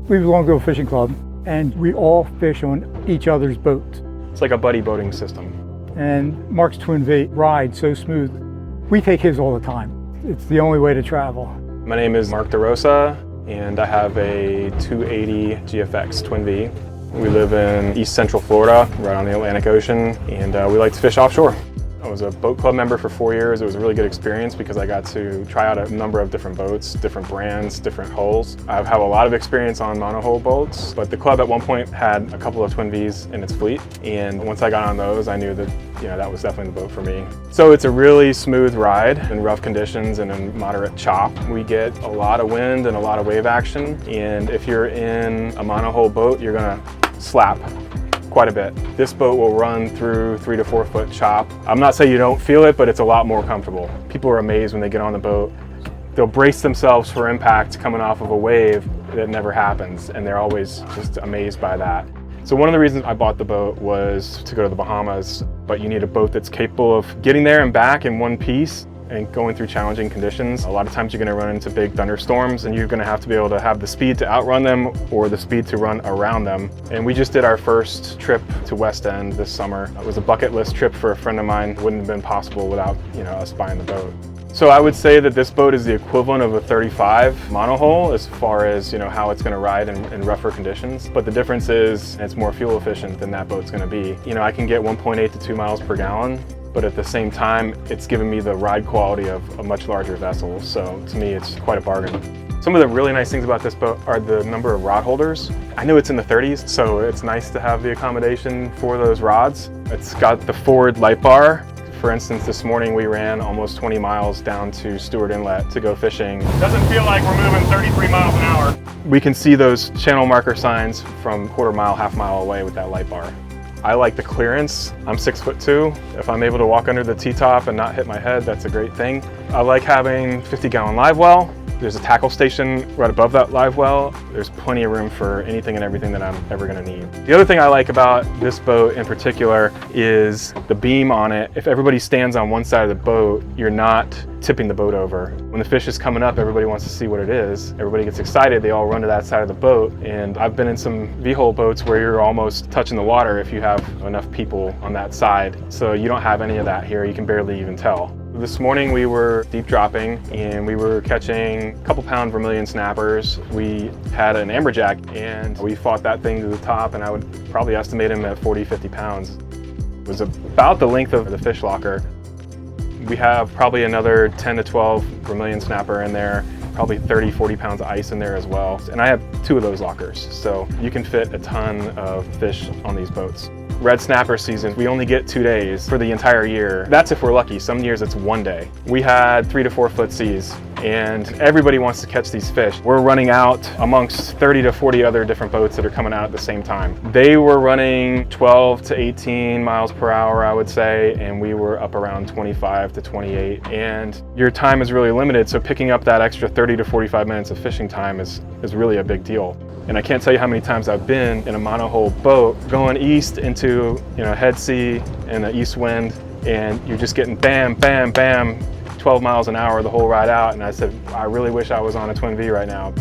We belong to a fishing club, and we all fish on each other's boats. It's like a buddy boating system. And Mark's Twin Vee rides so smooth. We take his all the time. It's the only way to travel. My name is Mark DeRosa, and I have a 280 GFX Twin Vee. We live in East Central Florida, right on the Atlantic Ocean, and we like to fish offshore. I was a boat club member for 4 years. It was a really good experience because I got to try out a number of different boats, different brands, different hulls. I have a lot of experience on monohull boats, but the club at one point had a couple of Twin Vees in its fleet, and once I got on those, I knew that that was definitely the boat for me. So it's a really smooth ride in rough conditions and in moderate chop. We get a lot of wind and a lot of wave action, and if you're in a monohull boat, you're gonna slap quite a bit. This boat will run through 3 to 4 foot chop. I'm not saying you don't feel it, but it's a lot more comfortable. People are amazed when they get on the boat. They'll brace themselves for impact coming off of a wave that never happens, and they're always just amazed by that. So one of the reasons I bought the boat was to go to the Bahamas, but you need a boat that's capable of getting there and back in one piece and going through challenging conditions. A lot of times you're gonna run into big thunderstorms, and you're gonna have to be able to have the speed to outrun them or the speed to run around them. And we just did our first trip to West End this summer. It was a bucket list trip for a friend of mine. It wouldn't have been possible without us buying the boat. So I would say that this boat is the equivalent of a 35 monohull as far as how it's gonna ride in rougher conditions. But the difference is it's more fuel efficient than that boat's gonna be. I can get 1.8 to 2 miles per gallon, but at the same time, it's given me the ride quality of a much larger vessel. So to me, it's quite a bargain. Some of the really nice things about this boat are the number of rod holders. I know it's in the 30s, so it's nice to have the accommodation for those rods. It's got the forward light bar. For instance, this morning we ran almost 20 miles down to Stewart Inlet to go fishing. Doesn't feel like we're moving 33 miles an hour. We can see those channel marker signs from quarter mile, half mile away with that light bar. I like the clearance. I'm 6'2". If I'm able to walk under the T-top and not hit my head, that's a great thing. I like having 50-gallon live well. There's a tackle station right above that live well. There's plenty of room for anything and everything that I'm ever gonna need. The other thing I like about this boat in particular is the beam on it. If everybody stands on one side of the boat, you're not tipping the boat over. When the fish is coming up, everybody wants to see what it is. Everybody gets excited, they all run to that side of the boat. And I've been in some V-hull boats where you're almost touching the water if you have enough people on that side. So you don't have any of that here, you can barely even tell. This morning we were deep dropping and we were catching a couple pound vermilion snappers. We had an amberjack and we fought that thing to the top, and I would probably estimate him at 40, 50 pounds. It was about the length of the fish locker. We have probably another 10 to 12 vermilion snapper in there, probably 30, 40 pounds of ice in there as well. And I have 2 of those lockers, so you can fit a ton of fish on these boats. Red snapper season, we only get 2 days for the entire year. That's if we're lucky. Some years it's 1 day. We had 3 to 4 foot seas, and everybody wants to catch these fish. We're running out amongst 30 to 40 other different boats that are coming out at the same time. They were running 12 to 18 miles per hour, I would say, and we were up around 25 to 28. And your time is really limited, so picking up that extra 30 to 45 minutes of fishing time is really a big deal. And I can't tell you how many times I've been in a monohull boat going east into head sea and an east wind, and you're just getting bam, bam, bam, 12 miles an hour the whole ride out. And I said, I really wish I was on a Twin Vee right now.